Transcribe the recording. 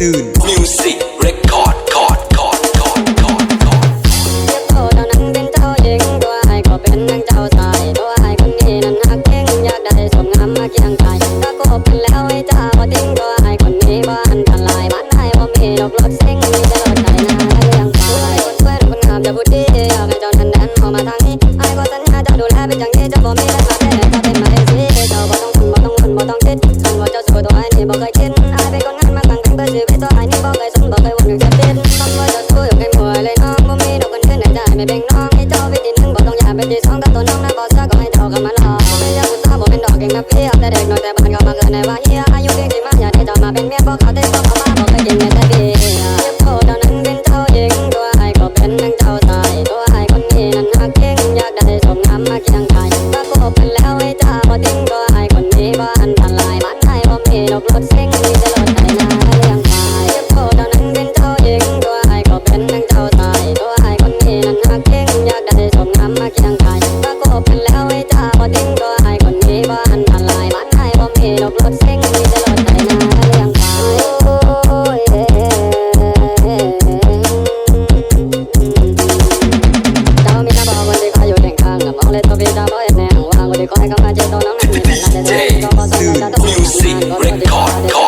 ซื่นมิวสิกเรคคอร์ดคอร์ดคอร์ดคอร์ดคอร์ดคอร์ดเจ้าเท่านั้นเป็นเจ้าหญิงตัวไอ้ก็เป็นนางเจ้าชายตัวไอ้คนนี้นั้นหักเก่งอยากได้สมงามมาเคียงกายถ้าก็เป็นแล้วไอ้เจ้าบ่ทิ้งตัวไอ้คนนี้บ้านทลายบ้านไอ้บ่มีดอกรถเซ็งมีแต่รถไถนาและเลี้ยงควายคนสวยคนงามจะพูดดีอยากให้เจ้านั้นเดินเข้ามาทางนี้ไอ้ก็สัญญาจะดูแลเป็นอย่างนี้จะบ่มีเรื่องรักแต่จะเป็นมาเองสิเจ้าบ่ต้องทนบ่ต้องวนบ่ต้องคิดฉันว่าเจ้าสู้ตัวไอ้นี่บ่เคยคิดไอ้เป็นคนงานมาตั้งแต่เกิดชีวิตตัวไอ้นี่บ่เคยสนบ่เคยวนอยู่จะเป็นต้องว่าเจ้าสู้อยู่ใกล้หัวเลยน้องบ่มีดอกคนอื่นในใจไม่แบ่งน้องให้เจ้าไปที่หนึ่งบ่ต้องอยากไปที่สองกับตัวน้องนั้นบ่ซักก็ให้เจ้ากันมาหลอกไม่อยากผู้สาวบ่เป็นดอกเก่งนับเพียบแต่เด็กน้อยแต่บ้านก็มาเกิดในว่าเฮียอายุเด็กที่มาอยากให้เจ้ามาเป็นเมียบ่เข้าใจบ่เข้ามาบ่เคยกินแม้แต่เบี้ยเจ็บโตเท่านั้นเป็นเจ้าหญิงตัวไอ้ก็เป็นนางเจ้าชายตัวไอ้คนนี้นั้นหักเก่งอยากได้สมงามมาเคียงกายถ้าคบกันแล้วไอ้เจ้าบ่ทิ้งตัวไอ้คนนี้บ้านทลายบ้านไอ้บ่มีดอกรถเซ็งมีแต่รถไถนาและเลี้ยงควายเจ็บโตเท่านั้นเป็นเจ้าหญิงตัวไอ้ก็เป็นนางเจ้าชายตัวไอ้คนนี้นั้นหักเก่งอยากได้สมงามมาเคียงกายถ้าคบกันแล้วไอ้เจ้าบ่ทิ้งตัวไอ้คนนี้บ้านทลายบ้านไอ้บ่มีดอกรถเซ็งมีแต่รถไถนาและเลี้ยงควายโอ้ยเจ้ามีน้ำบอกคนที่คอยอยู่เคียงข้างกับมองเลยตัวพี่เจ้าบ่เห็นแนววางคนที่คอยเข้ามาเจอตัวน้องนั้นมีแต่ละเดือนก็บ่สนใจจะต้อง มิวสิกเรคคอร์ดคอร์ด